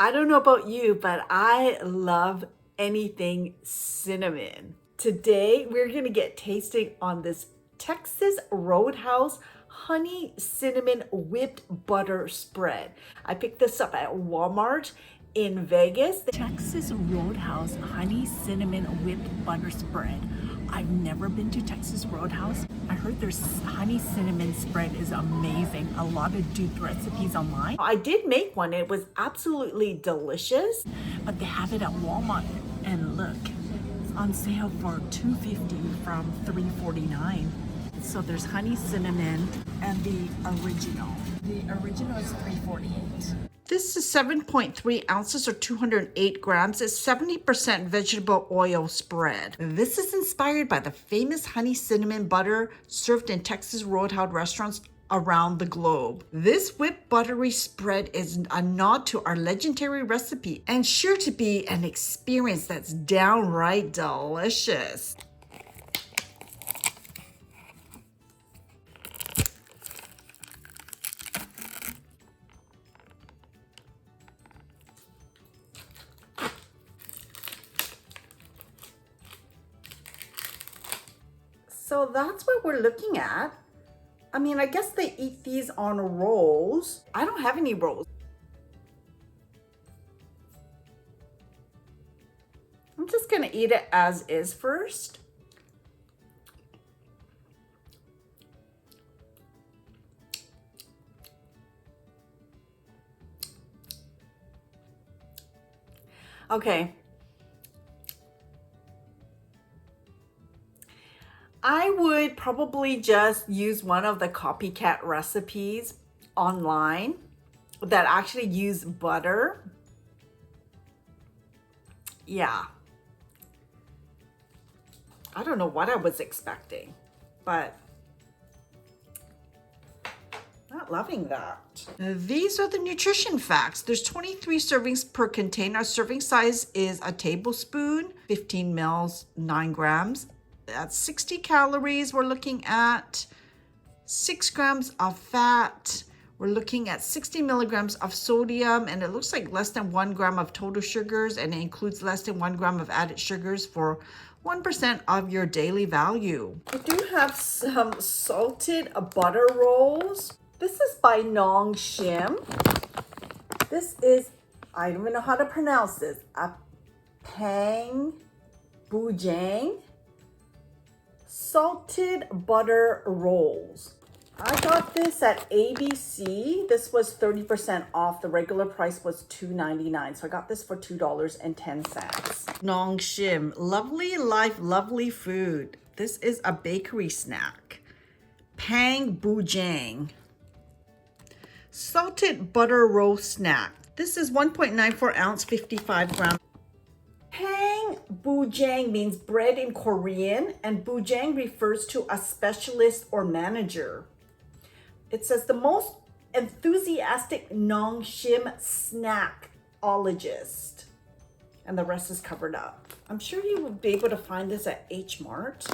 I don't know about you, but I love anything cinnamon. Today, we're gonna get tasting on this Texas Roadhouse honey cinnamon whipped butter spread. I picked this up at Walmart in Vegas. Texas Roadhouse honey cinnamon whipped butter spread. I've never been to Texas Roadhouse. I heard their honey cinnamon spread is amazing. A lot of duped recipes online. I did make one. It was absolutely delicious. But they have it at Walmart, and look, it's on sale for $2.50 from $3.49. So there's honey cinnamon and the original. The original is $3.48. This is 7.3 ounces or 208 grams. It's 70% vegetable oil spread. This is inspired by the famous honey cinnamon butter served in Texas Roadhouse restaurants around the globe. This whipped buttery spread is a nod to our legendary recipe and sure to be an experience that's downright delicious. So that's what we're looking at. I mean, I guess they eat these on rolls. I don't have any rolls. I'm just gonna eat it as is first. Okay. I would probably just use one of the copycat recipes online that actually use butter. Yeah. I don't know what I was expecting, but not loving that. These are the nutrition facts. There's 23 servings per container. Serving size is a tablespoon, 15 mils, 9 grams. That's 60 calories. We're looking at 6 grams of fat. We're looking at 60 milligrams of sodium, and it looks like less than 1 gram of total sugars, and it includes less than 1 gram of added sugars for 1% of your daily value. I do have some salted butter rolls. This is by Nong Shim. This is, I don't even know how to pronounce this, a Pang Bujang salted butter rolls. I got this at ABC. This was 30% off. The regular price was $2.99. So I got this for $2.10. Nong Shim, lovely life, lovely food. This is a bakery snack. Pang Bujang salted butter roll snack. This is 1.94 ounce, 55 grams. Pang Bujang means bread in Korean, and Bujang refers to a specialist or manager. It says the most enthusiastic Nong Shim snackologist. And the rest is covered up. I'm sure you will be able to find this at H Mart.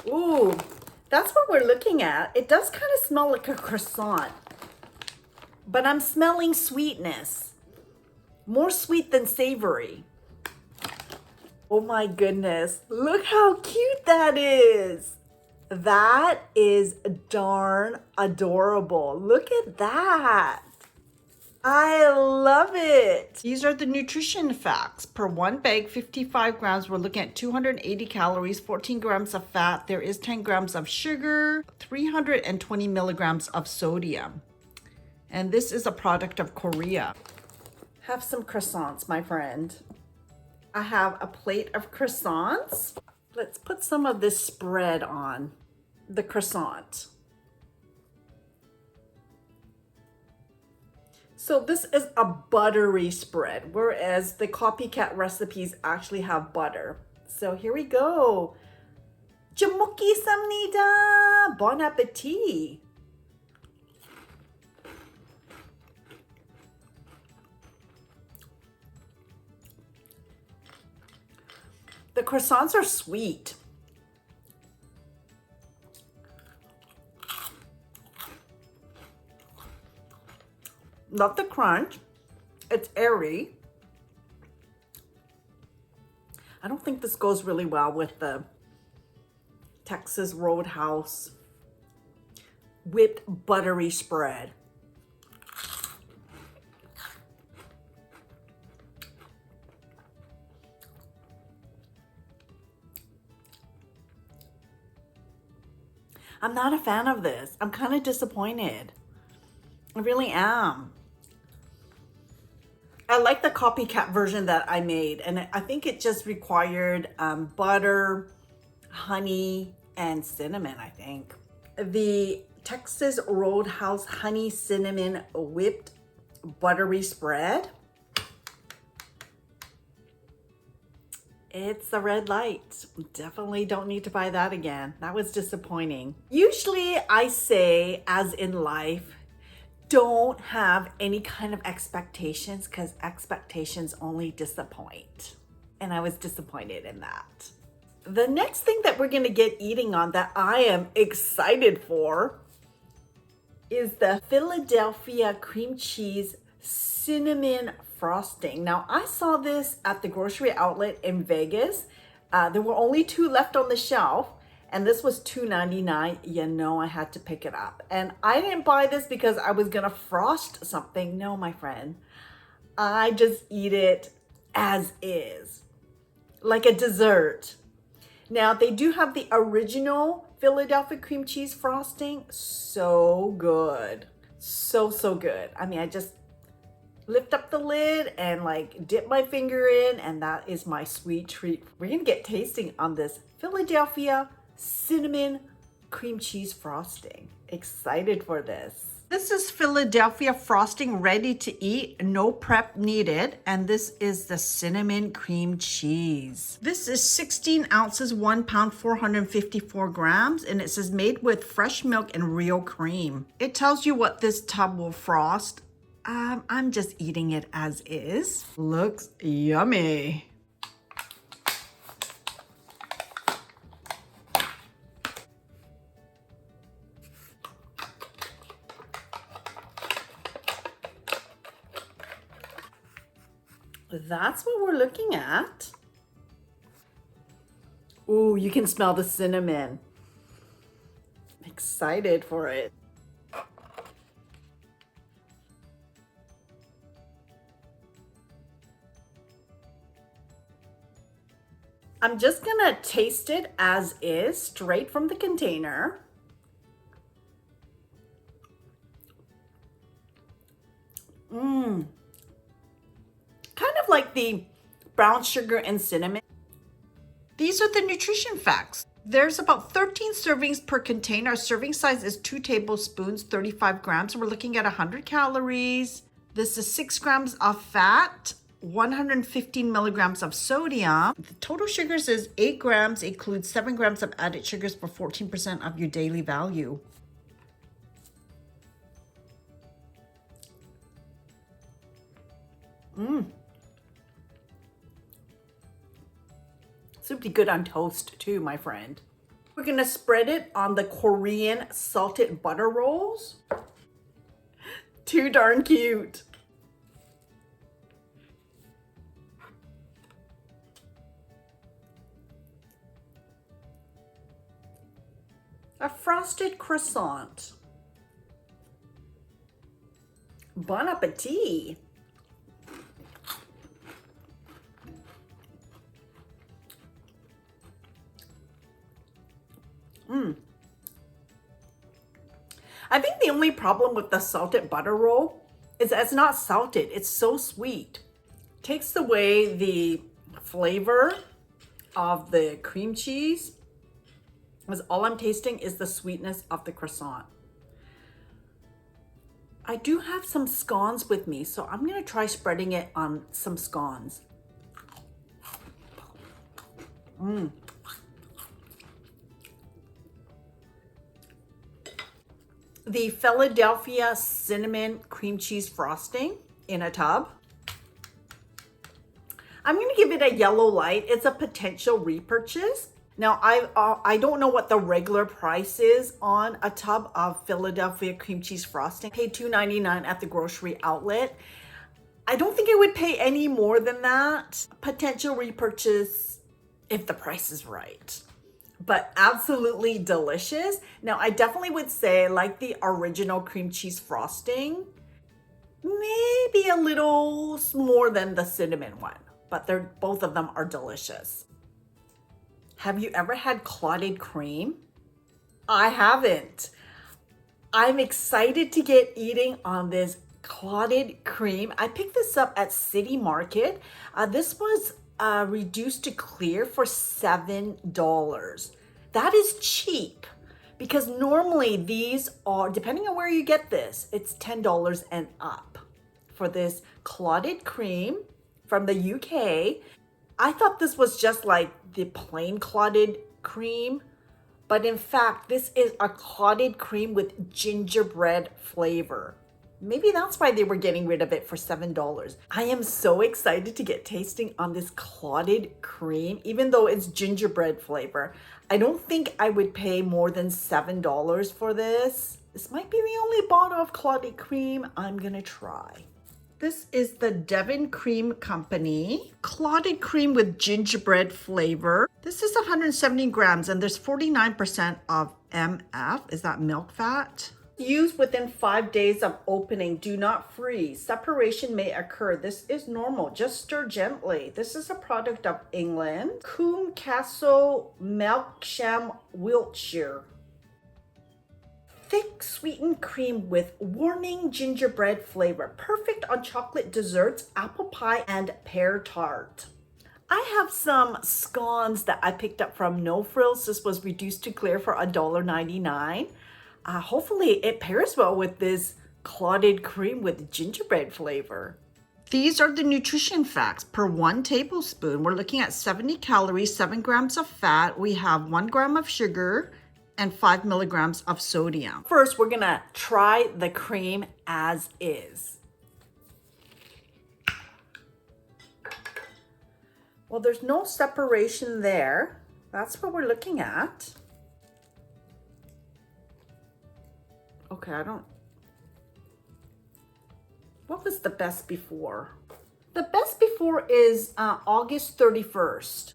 Ooh, that's what we're looking at. It does kind of smell like a croissant. But I'm smelling sweetness. More sweet than savory. Oh my goodness. Look how cute that is. That is darn adorable. Look at that. I love it. These are the nutrition facts. Per one bag, 55 grams, we're looking at 280 calories, 14 grams of fat. There is 10 grams of sugar, 320 milligrams of sodium. And this is a product of Korea. Have some croissants, my friend. I have a plate of croissants. Let's put some of this spread on the croissant. So this is a buttery spread, whereas the copycat recipes actually have butter. So here we go. 잘 먹겠습니다. Bon appetit. The croissants are sweet. Love the crunch. It's airy. I don't think this goes really well with the Texas Roadhouse whipped buttery spread. I'm not a fan of this. I'm kind of disappointed. I really am. I like the copycat version that I made, and I think it just required butter, honey, and cinnamon, I think. The Texas Roadhouse honey cinnamon whipped buttery spread. It's a red light. Definitely don't need to buy that again. That was disappointing. Usually I say, as in life, don't have any kind of expectations because expectations only disappoint. And I was disappointed in that. The next thing that we're gonna get eating on that I am excited for is the Philadelphia cream cheese cinnamon frosting. Now I saw this at the grocery outlet in Vegas. There were only 2 left on the shelf, and this was $2.99. You know, I had to pick it up. And I didn't buy this because I was gonna frost something. No, my friend. I just eat it as is, like a dessert. Now they do have the original Philadelphia cream cheese frosting. So good. So good. I mean, I just lift up the lid and like dip my finger in, and that is my sweet treat. We're gonna get tasting on this Philadelphia cinnamon cream cheese frosting. Excited for this. This is Philadelphia frosting ready to eat, no prep needed. And this is the cinnamon cream cheese. This is 16 ounces, 1 pound, 454 grams. And it says made with fresh milk and real cream. It tells you what this tub will frost. I'm just eating it as is. Looks yummy. That's what we're looking at. Ooh, you can smell the cinnamon. I'm excited for it. I'm just gonna taste it as is, straight from the container. Kind of like the brown sugar and cinnamon. These are the nutrition facts. There's about 13 servings per container. Our serving size is 2 tablespoons, 35 grams. We're looking at 100 calories. This is 6 grams of fat, 115 milligrams of sodium. The total sugars is 8 grams, includes 7 grams of added sugars for 14% of your daily value. This would be good on toast too, my friend. We're gonna spread it on the Korean salted butter rolls. Too darn cute. A frosted croissant. Bon appetit. I think the only problem with the salted butter roll is that it's not salted. It's so sweet. Takes away the flavor of the cream cheese, because all I'm tasting is the sweetness of the croissant. I do have some scones with me, so I'm gonna try spreading it on some scones. The Philadelphia cinnamon cream cheese frosting in a tub. I'm gonna give it a yellow light. It's a potential repurchase. Now, I don't know what the regular price is on a tub of Philadelphia cream cheese frosting. I paid $2.99 at the grocery outlet. I don't think I would pay any more than that. Potential repurchase if the price is right. But absolutely delicious. Now, I definitely would say, like the original cream cheese frosting, maybe a little more than the cinnamon one, but both of them are delicious. Have you ever had clotted cream? I haven't. I'm excited to get eating on this clotted cream. I picked this up at City Market. This was reduced to clear for $7. That is cheap because normally these are, depending on where you get this, it's $10 and up for this clotted cream from the UK. I thought this was just like the plain clotted cream, but in fact, this is a clotted cream with gingerbread flavor. Maybe that's why they were getting rid of it for $7. I am so excited to get tasting on this clotted cream, even though it's gingerbread flavor. I don't think I would pay more than $7 for this. This might be the only bottle of clotted cream I'm gonna try. This is the Devon Cream Company, clotted cream with gingerbread flavor. This is 170 grams and there's 49% of MF. Is that milk fat? Use within 5 days of opening. Do not freeze. Separation may occur. This is normal. Just stir gently. This is a product of England. Coombe Castle, Melksham, Wiltshire. Thick sweetened cream with warming gingerbread flavor. Perfect on chocolate desserts, apple pie, and pear tart. I have some scones that I picked up from No Frills. This was reduced to clear for $1.99. Hopefully it pairs well with this clotted cream with gingerbread flavor. These are the nutrition facts. Per 1 tablespoon, we're looking at 70 calories, 7 grams of fat. We have 1 gram of sugar and 5 milligrams of sodium. First, we're gonna try the cream as is. Well, there's no separation there. That's what we're looking at. Okay, what was the best before? The best before is August 31st.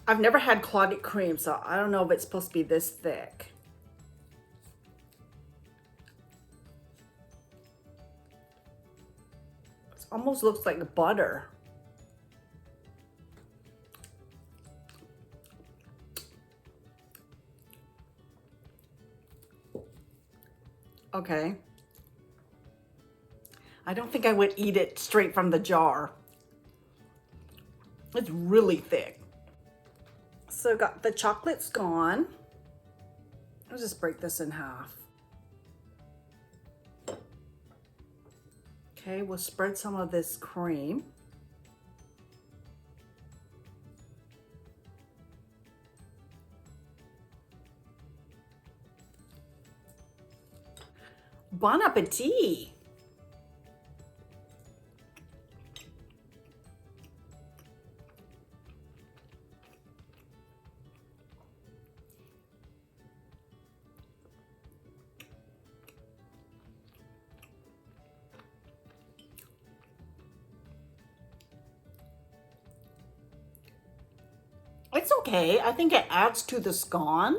I've never had clotted cream, so I don't know if it's supposed to be this thick. It almost looks like butter. Okay. I don't think I would eat it straight from the jar. It's really thick. So got the chocolate's gone. I'll just break this in half. Okay, we'll spread some of this cream. Bon appetit! It's okay. I think it adds to the scone.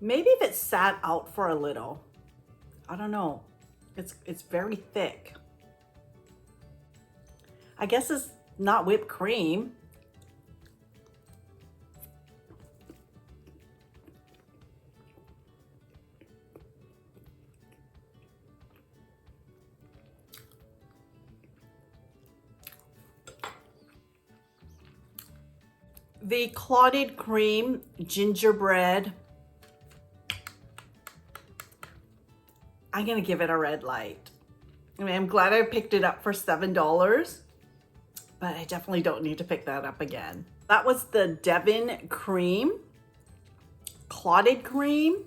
Maybe if it sat out for a little. I don't know. It's very thick. I guess it's not whipped cream. The clotted cream gingerbread, I'm gonna give it a red light. I mean, I'm glad I picked it up for $7, but I definitely don't need to pick that up again. That was the Devon cream, clotted cream.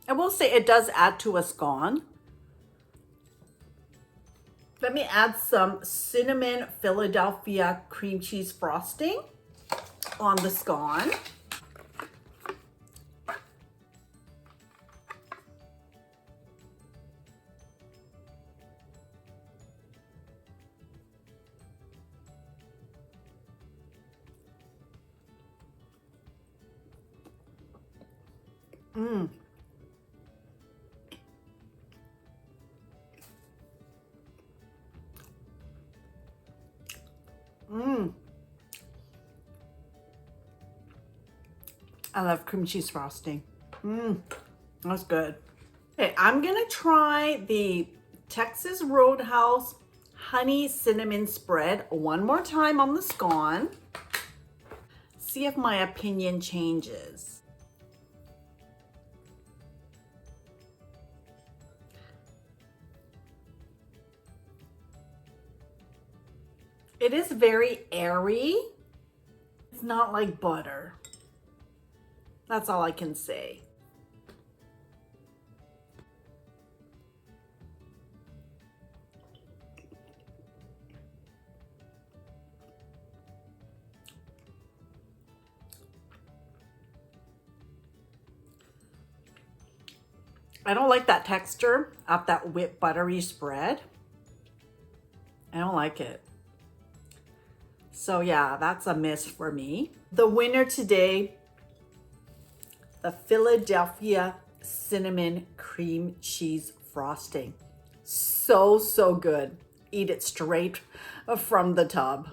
I will say it does add to a scone. Let me add some cinnamon Philadelphia cream cheese frosting on the scone. Mmm. Mmm. I love cream cheese frosting. Mmm. That's good. Okay, I'm gonna try the Texas Roadhouse honey cinnamon spread one more time on the scone. See if my opinion changes. It is very airy. It's not like butter. That's all I can say. I don't like that texture of that whipped buttery spread. I don't like it. So yeah, that's a miss for me. The winner today, the Philadelphia cinnamon cream cheese frosting. So good. Eat it straight from the tub.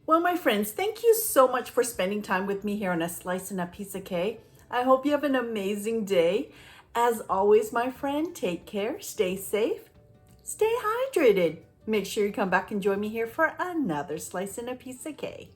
Well, my friends, thank you so much for spending time with me here on A Slice and a Piece of Cake. I hope you have an amazing day. As always, my friend, take care, stay safe, stay hydrated. Make sure you come back and join me here for another Slice and a Piece of Cake.